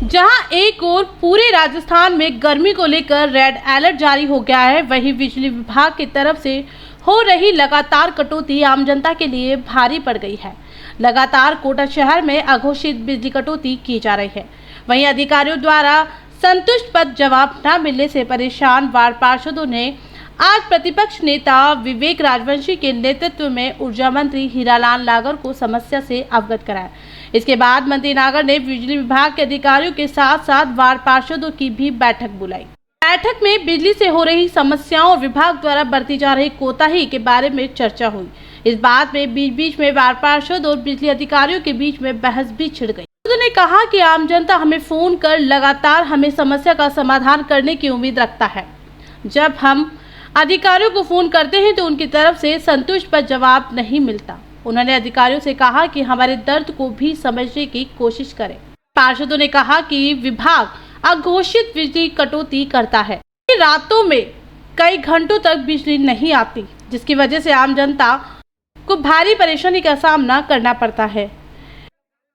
जहां एक ओर पूरे राजस्थान में गर्मी को लेकर रेड अलर्ट जारी हो गया है, वहीं बिजली विभाग की तरफ से हो रही लगातार कटौती आम जनता के लिए भारी पड़ गई है। लगातार कोटा शहर में अघोषित बिजली कटौती की जा रही है। वहीं अधिकारियों द्वारा संतुष्ट पर जवाब न मिलने से परेशान वार्ड पार्षदों ने आज प्रतिपक्ष नेता विवेक राजवंशी के नेतृत्व में ऊर्जा मंत्री हीरालाल नागर को समस्या से अवगत कराया। इसके बाद मंत्री नागर ने बिजली विभाग के अधिकारियों के साथ साथ वार्ड पार्षदों की भी बैठक बुलाई। बैठक में बिजली से हो रही समस्याओं और विभाग द्वारा बरती जा रही कोताही के बारे में चर्चा हुई। इस बात में बीच में वार्ड पार्षद और बिजली अधिकारियों के बीच में बहस भी छिड़ गई। उन्होंने कहा कि आम जनता हमें फोन कर लगातार हमें समस्या का समाधान करने की उम्मीद रखता है। जब हम अधिकारियों को फोन करते हैं तो उनकी तरफ से संतुष्ट पर जवाब नहीं मिलता। उन्होंने अधिकारियों से कहा कि हमारे दर्द को भी समझने की कोशिश करें। पार्षदों ने कहा कि विभाग अघोषित बिजली कटौती करता है। रातों में कई घंटों तक बिजली नहीं आती, जिसकी वजह से आम जनता को भारी परेशानी का सामना करना पड़ता है।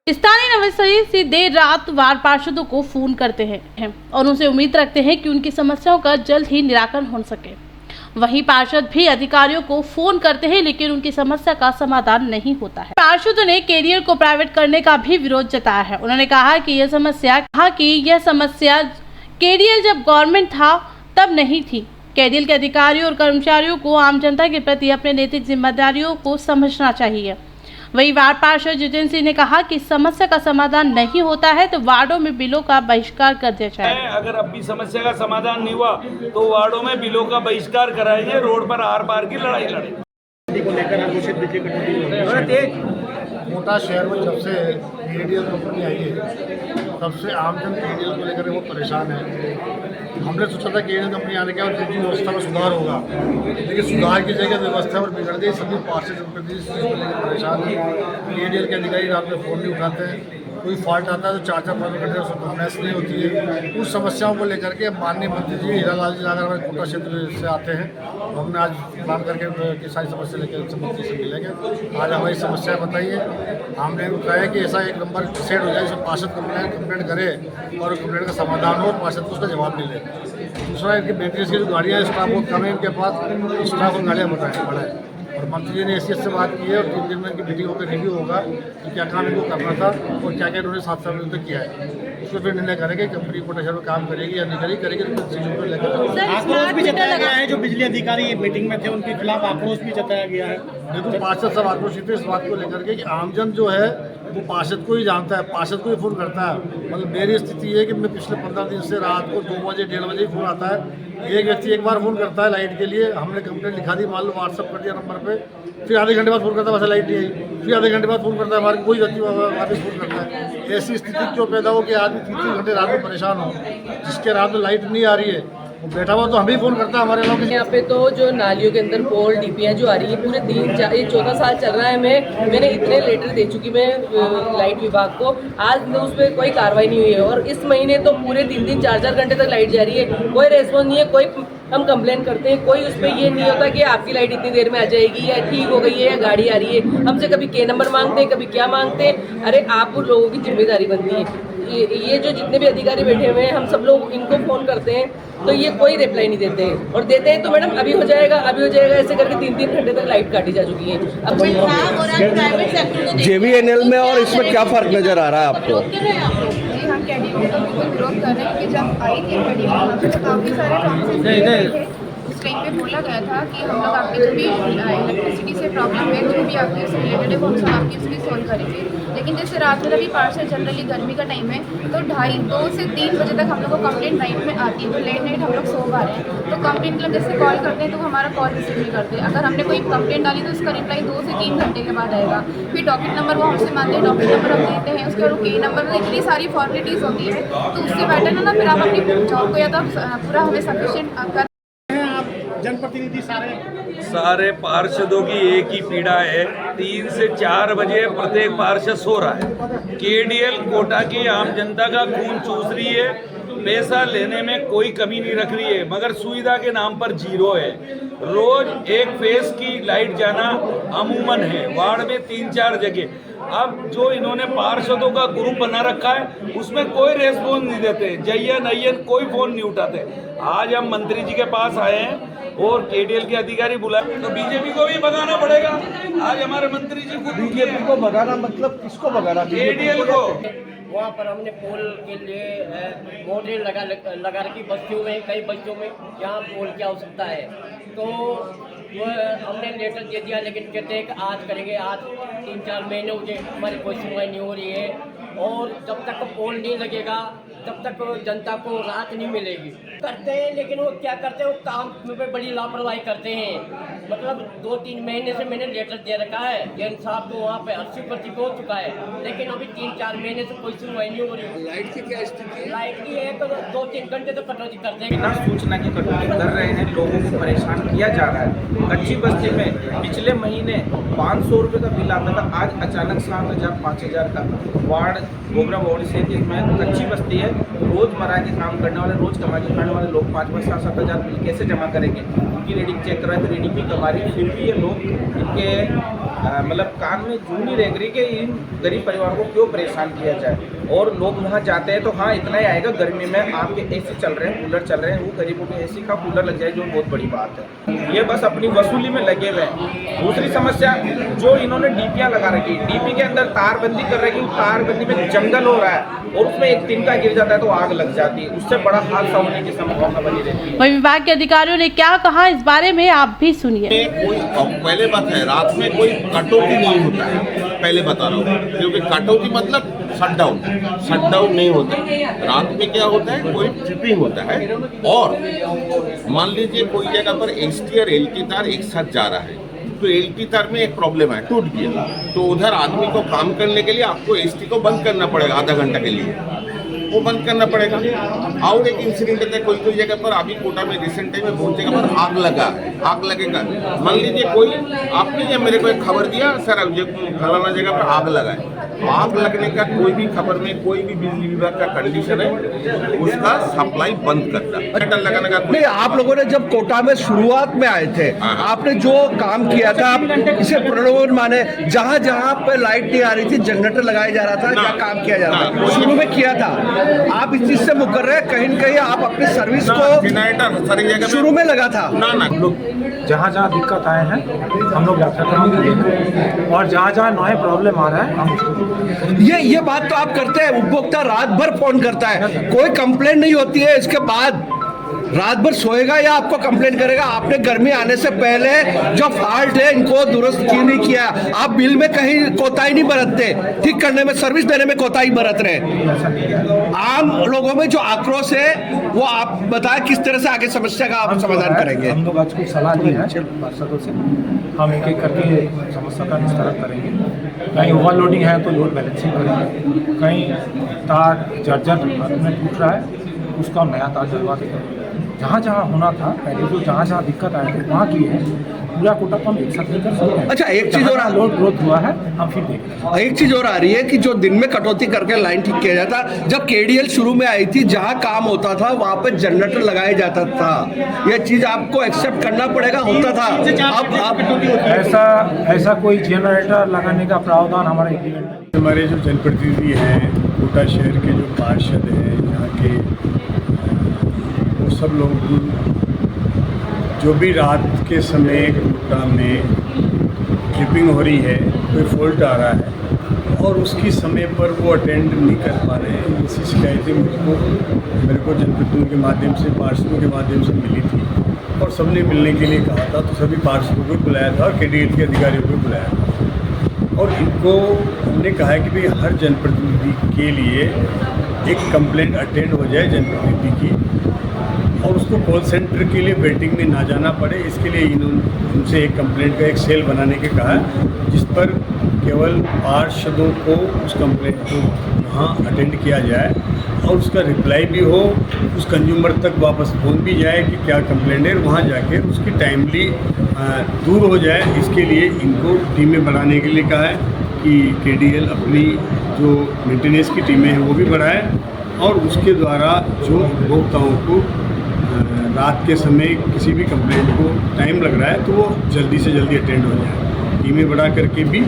स्थानीय निवासी से देर रात वार्ड पार्षदों को फोन करते हैं और उनसे उम्मीद रखते हैं कि उनकी समस्याओं का जल्द ही निराकरण हो सके। वहीं पार्षद भी अधिकारियों को फोन करते हैं, लेकिन उनकी समस्या का समाधान नहीं होता है। पार्षदों ने केडीएल को प्राइवेट करने का भी विरोध जताया है। उन्होंने कहा कि यह समस्या केडीएल जब गवर्नमेंट था तब नहीं थी। केडीएल के अधिकारियों और कर्मचारियों को आम जनता के प्रति अपने नैतिक जिम्मेदारियों को समझना चाहिए। वही वार्ड पार्षद जितेंद्र सिंह ने कहा कि समस्या का समाधान नहीं होता है तो वार्डों में बिलों का बहिष्कार कर दिया जाए। अगर अपनी समस्या का समाधान नहीं हुआ तो वार्डों में बिलों का बहिष्कार कराएंगे, रोड पर आर पार की लड़ाई लड़ेंगे। कोटा शहर में जब से केडीएल कंपनी आई है तब से आमजन केडीएल को लेकर वो परेशान है। हमने सोचा था केडीएल कंपनी आने के बाद बिजली व्यवस्था में सुधार होगा, लेकिन सुधार की जगह व्यवस्था पर बिगड़ गई। सभी पार्षद परेशान है। केडीएल के अधिकारी रात में फ़ोन नहीं उठाते हैं। कोई फॉल्ट आता है तो 4-5 घंटे उसमें कंप्लेंस नहीं होती है। उस समस्याओं को लेकर के माननीय मंत्री जी हीरालाल जी नागर हमारे कोटा क्षेत्र से आते हैं। हमने आज प्लान करके कि सारी समस्या लेकर मंत्री से मिलेंगे। आज हमारी समस्याएं बताइए। हमने बताया कि ऐसा एक नंबर सेट हो जाए जिसमें पार्षद कंप्लेंट करे और कंप्लेंट का समाधान हो और पार्षद को उसका जवाब मिले। दूसरा, इनकी मेंटेनेंस की जो गाड़ियाँ स्टाफ बहुत कम है इनके पास, स्टाफ और गाड़ियाँ बढ़ाएँ। और मंत्री जी ने इसी से बात की है और 3 दिन में इनकी मीटिंग होकर रिव्यू होगा कि क्या काम इनको करना था और क्या क्या इन्होंने 7 साल तक किया है। उसमें फिर निर्णय करेंगे कंपनी कोटा शहर में काम करेगी या नहीं करेगी तो चीज़ों को लेकर आक्रोश भी जताया गया है। जो बिजली अधिकारी मीटिंग में थे उनके खिलाफ आक्रोश भी जताया गया है। देखो, पार्षद सब आक्रोशित है इस बात को लेकर के कि आमजन जो है वो पार्षद को ही जानता है, पार्षद को ही फ़ोन करता है। मतलब मेरी स्थिति है कि मैं पिछले 15 दिन से रात को 2 बजे 1:30 बजे फ़ोन आता है। एक व्यक्ति एक बार फ़ोन करता है लाइट के लिए, हमने कंप्लेंट लिखा दी, मान लो व्हाट्सअप कर दिया नंबर पे, फिर आधे घंटे बाद फ़ोन करता है वैसे लाइट नहीं आई, फिर आधे घंटे बाद फ़ोन करता है, हमारे कोई व्यक्ति वापस फ़ोन करता है। ऐसी स्थिति क्यों पैदा हो कि आदमी 3-3 घंटे रात में परेशान हो, जिसके रात में लाइट नहीं आ रही है वो बैठा हुआ तो हम ही फ़ोन करता है हमारे लोग। यहाँ पे तो जो नालियों के अंदर पोल डीपीआई जो आ रही है पूरे 14 साल चल रहा है। मैंने इतने लेटर दे चुकी मैं लाइट विभाग को, आज उस पर कोई कार्रवाई नहीं हुई है। और इस महीने तो पूरे 3-3 4-4 घंटे तक लाइट जा रही है, कोई रेस्पॉन्स नहीं है। कोई हम कंप्लेन करते हैं, कोई उस पर ये नहीं होता कि आपकी लाइट इतनी देर में आ जाएगी या ठीक हो गई है या गाड़ी आ रही है। हमसे कभी के नंबर मांगते हैं, कभी क्या मांगते हैं। अरे आप लोगों की जिम्मेदारी बनती है। ये जो जितने भी अधिकारी बैठे हुए हैं हम सब लोग इनको फ़ोन करते हैं तो ये कोई रिप्लाई नहीं देते हैं, और देते हैं तो मैडम अभी हो जाएगा ऐसे करके 3-3 घंटे तक लाइट काटी जा चुकी है। अब JVNL में और इसमें क्या फ़र्क नज़र आ रहा है आपको? हम केडीएल का बिल्कुल विरोध कर रहे हैं कि जब आई थी केडीएल तो काफ़ी सारे प्रॉब्लम्स उस टाइम पे बोला गया था कि हम लोग आपकी जो भी इलेक्ट्रिसिटी से प्रॉब्लम है जो भी आपके इससे रिलेटेड है वो हम सब आपकी उसकी सोल्व करेंगे। लेकिन जैसे रात में अभी पार्षद जनरली गर्मी का टाइम है तो 2 से 3 बजे तक हम लोग को कंप्लेंट नाइट में आती है, तो लेट नाइट हम लोग सो पा रहे हैं तो कंप्लेंट मतलब जैसे कॉल करते हैं तो हमारा कॉल रिसीव नहीं करते। अगर हमने कोई कंप्लेंट डाली तो उसका रिप्लाई 2 से 3 घंटे के बाद आएगा। फिर डॉक्यूमेंट नंबर वो हमसे मांगते हैं, डॉक्यूमेंट नंबर हम देते हैं, उसके बाद के नंबर में इतनी सारी फॉर्मेलिटीज़ होती है तो उससे बेटर है ना फिर आप अपनी जॉब को या तो पूरा हमें सफिशिएंट कर। जनप्रतिनिधि सारे पार्षदों की एक ही पीड़ा है, 3 से 4 बजे प्रत्येक पार्षद सो रहा है। केडीएल कोटा की आम जनता का खून चूस रही है, पैसा लेने में कोई कमी नहीं रख रही है, मगर सुविधा के नाम पर 0 है। रोज एक फेस की लाइट जाना अमूमन है, वार्ड में 3-4 जगह। अब जो इन्होंने पार्षदों का ग्रुप बना रखा है उसमें कोई रेस्पॉन्स नहीं देते, जयन अय्यन कोई फोन नहीं उठाते। आज हम मंत्री जी के पास आए हैं और केडीएल के अधिकारी बुलाए, तो बीजेपी को भी भगाना पड़ेगा। आज हमारे मंत्री जी को बीजेपी को भगाना मतलब किसको भगाना? केडीएल को। वहाँ पर हमने पोल के लिए मॉडल लगा रखी बस्तियों में, कई बस्तियों में जहाँ पोल की आवश्यकता है, तो वो हमने लेटर दे दिया, लेकिन कहते हैं कि आज करेंगे। आज 3-4 महीने हो गए, हमारी कोई सुनवाई नहीं हो रही है, और जब तक पोल नहीं लगेगा तब तक जनता को राहत नहीं मिलेगी। करते हैं, लेकिन वो क्या करते हैं, वो काम में बड़ी लापरवाही करते हैं। मतलब 2-3 महीने से मैंने लेटर दे रखा है, जैन साहब को वहाँ पे 80% हो चुका है, लेकिन अभी 3-4 महीने से कोई सुनवाई नहीं हो रही। लाइट की क्या स्थिति है? लाइट की है तो 2-3 घंटे तो कटौती करते हैं। बिना सूचना की कटौती कर रहे हैं, लोगों को परेशान किया जा रहा है। कच्ची बस्ती में पिछले महीने 500 रुपये का बिल आता था, आज अचानक 7,000-5,000 का। वार्ड गोबरा वार्ड से इसमें कच्ची बस्ती है, रोजमर्रा के काम करने वाले, रोज कमा के खाने वाले लोग 5-7 हज़ार बिल कैसे जमा करेंगे? उनकी रीडिंग चेक करवाए तो रीडिंग भी कमा रही है, फिर भी ये लोग इनके मतलब कान में जू नहीं रेंग रही कि इन गरीब परिवारों को क्यों परेशान किया जाए। और लोग वहाँ जाते हैं तो हाँ इतना ही आएगा, गर्मी में आपके एसी चल रहे हैं, कूलर चल रहे हैं, वो गरीबों के एसी का कूलर लग जाए जो बहुत बड़ी बात है। ये बस अपनी वसूली में लगे हुए हैं। दूसरी समस्या जो इन्होंने डीपियाँ लगा रखी, डीपी के अंदर तारबंदी कर रही है, तारबंदी में जंगल हो रहा है और उसमें एक तिनका गिर जाता है तो आग लग जाती है, उससे बड़ा हादसा होने की संभावना बनी रहती है। वहीं विभाग के अधिकारियों ने क्या कहा इस बारे में आप भी सुनिए। कोई पहले बात है, रात में कोई कटौती नहीं होता है, पहले बता रहा हूँ, क्योंकि कटौती मतलब शटडाउन नहीं होता है। रात में क्या होता है, कोई ट्रिपिंग होता है, और मान लीजिए कोई जगह पर एसटी और एलटी तार एक साथ जा रहा है, तो एलटी तार में एक प्रॉब्लम है, टूट गया, तो उधर आदमी को काम करने के लिए आपको एसटी को बंद करना पड़ेगा आधा घंटा के लिए, वो बंद करना पड़ेगा। और एक इंसिडेंट है, कोई जगह पर अभी कोटा में रिसेंट टाइम में बहुत जगह पर आग लगेगा। मान लीजिए कोई आपने मेरे को एक खबर दिया, सर फलाना जगह पर आग लगा है, आग लगने का कोई भी खबर में कोई भी बिजली विभाग का कंडीशन है, उसका सप्लाई बंद करता है। लगाने का नहीं, आप लोगों ने जब कोटा में शुरुआत में आए थे, आपने जो काम किया था आप इसे प्रणोदन माने, जहाँ जहाँ पे लाइट नहीं आ रही थी जनरेटर लगाया जा रहा था, क्या काम किया जा रहा था, शुरू में किया था। आप इस चीज से मुकर रहे हैं, कहीं न कहीं आप अपनी सर्विस को शुरू में लगा था। जहाँ जहाँ दिक्कत आए हैं हम लोग व्याख्यान करेंगे, और जहाँ जहाँ नए प्रॉब्लम आ रहा है हम ये बात तो आप करते हैं, उपभोक्ता रात भर फोन करता है, कोई कंप्लेंट नहीं होती है, इसके बाद रात भर सोएगा या आपको कंप्लेंट करेगा? आपने गर्मी आने से पहले जो फॉल्ट है इनको दुरुस्त क्यों नहीं किया? आप बिल में कहीं कोताही नहीं बरतते, ठीक करने में, सर्विस देने में कोताही बरत रहे। आम लोगों में जो आक्रोश है वो आप बताएं किस तरह से आगे समस्या का आप समाधान करेंगे? हम लोग आज कुछ सलाह दी है पार्षदों से, हम एक एक करके समस्या का निस्तारण करेंगे। कहीं ओवरलोडिंग है तो लोड बैलेंसिंग करेंगे, कहीं तार जर्जर में टूट रहा है उसका नया तार डलवा देंगे। जहाँ जहाँ होना था पहले, जो जहाँ जहाँ दिक्कत आए थे वहाँ की है, पूरा कोटा को हम एक साथ लेकर सकते हैं। अच्छा, एक चीज और लोड ग्रोथ हुआ है हम फिर देखें। एक चीज और आ रही है कि जो दिन में कटौती करके लाइन ठीक किया जाता, जब केडीएल शुरू में आई थी जहाँ काम होता था वहाँ पे जनरेटर लगाया जाता था, यह चीज आपको एक्सेप्ट करना पड़ेगा, होता था। अब ऐसा कोई जनरेटर लगाने का प्रावधान हमारे एग्रीमेंट में। हमारे जो जनप्रतिनिधि हैं, कोटा शहर के जो पार्षद हैं, यहाँ के वो सब लोग जो भी रात के समय कोटा में ट्रिपिंग हो रही है, कोई फॉल्ट आ रहा है और उसकी समय पर वो अटेंड नहीं कर पा रहे हैं, ऐसी शिकायतें मेरे को जनप्रतिनिधियों के माध्यम से, पार्षदों के माध्यम से मिली थी, और सबने मिलने के लिए कहा था, तो सभी पार्षदों को बुलाया था और केडीएल के अधिकारियों को बुलाया था, और इनको हमने कहा है कि भाई हर जनप्रतिनिधि के लिए एक कंप्लेंट अटेंड हो जाए जनप्रतिनिधि की, और उसको कॉल सेंटर के लिए वेटिंग में ना जाना पड़े। इसके लिए इन्होंने उनसे एक कंप्लेंट का एक सेल बनाने के कहा है, जिस पर केवल पार्षदों को उस कंप्लेंट को वहाँ अटेंड किया जाए और उसका रिप्लाई भी हो, उस कंज्यूमर तक वापस फोन भी जाए कि क्या कंप्लेंट है, वहाँ जाके उसकी टाइमली दूर हो जाए। इसके लिए इनको टीमें बढ़ाने के लिए कहा है कि केडीएल अपनी जो मेंटेनेंस की टीमें हैं वो भी बढ़ाए, और उसके द्वारा जो उपभोक्ताओं को रात के समय किसी भी कंप्लेंट को टाइम लग रहा है तो वो जल्दी से जल्दी अटेंड हो जाए। टीमें बढ़ा करके भी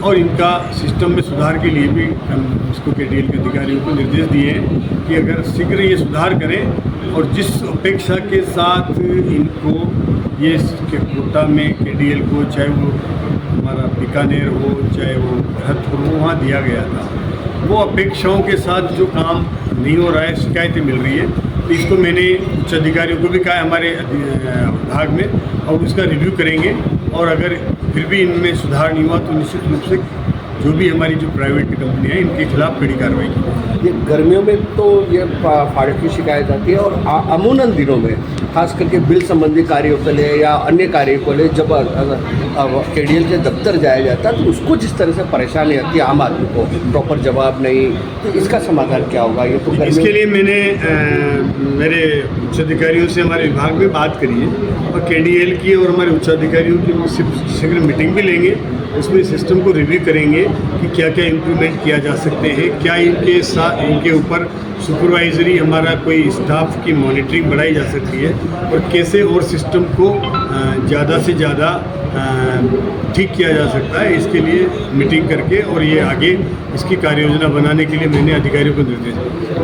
और इनका सिस्टम में सुधार के लिए भी हम इसको KDL के अधिकारियों को निर्देश दिए हैं कि अगर शीघ्र ये सुधार करें और जिस अपेक्षा के साथ इनको ये कोटा में KDL को, चाहे वो हमारा बीकानेर हो चाहे वो भरतपुर हो, वहाँ दिया गया था, वो अपेक्षाओं के साथ जो काम नहीं हो रहा है, शिकायतें मिल रही है, तो इसको मैंने उच्च अधिकारियों को भी कहा हमारे विभाग में, और उसका रिव्यू करेंगे और अगर फिर भी इनमें सुधार नहीं हुआ तो निश्चित रूप से जो भी हमारी जो प्राइवेट कंपनियाँ हैं इनके खिलाफ कड़ी कार्रवाई की। ये गर्मियों में तो ये फाड़क की शिकायत आती है और अमूमन दिनों में खास करके बिल संबंधी कार्यों के लिए या अन्य कार्यों के लिए जब KDL के दफ्तर जाया जाता है तो उसको जिस तरह से परेशानी आती है आम आदमी को, प्रॉपर जवाब नहीं, तो इसका समाधान क्या होगा? ये तो इसके लिए मैंने मेरे उच्च अधिकारियों से हमारे विभाग में बात करी है और KDL की और हमारे उच्च अधिकारियों की शीघ्र मीटिंग भी लेंगे, उसमें सिस्टम को रिव्यू करेंगे कि क्या क्या इम्प्रूवमेंट किया जा सकते हैं, क्या इनके साथ इनके ऊपर सुपरवाइजरी हमारा कोई स्टाफ की मॉनिटरिंग बढ़ाई जा सकती है और कैसे और सिस्टम को ज़्यादा से ज़्यादा ठीक किया जा सकता है। इसके लिए मीटिंग करके और ये आगे इसकी कार्य योजना बनाने के लिए मैंने अधिकारियों को निर्देश दिया।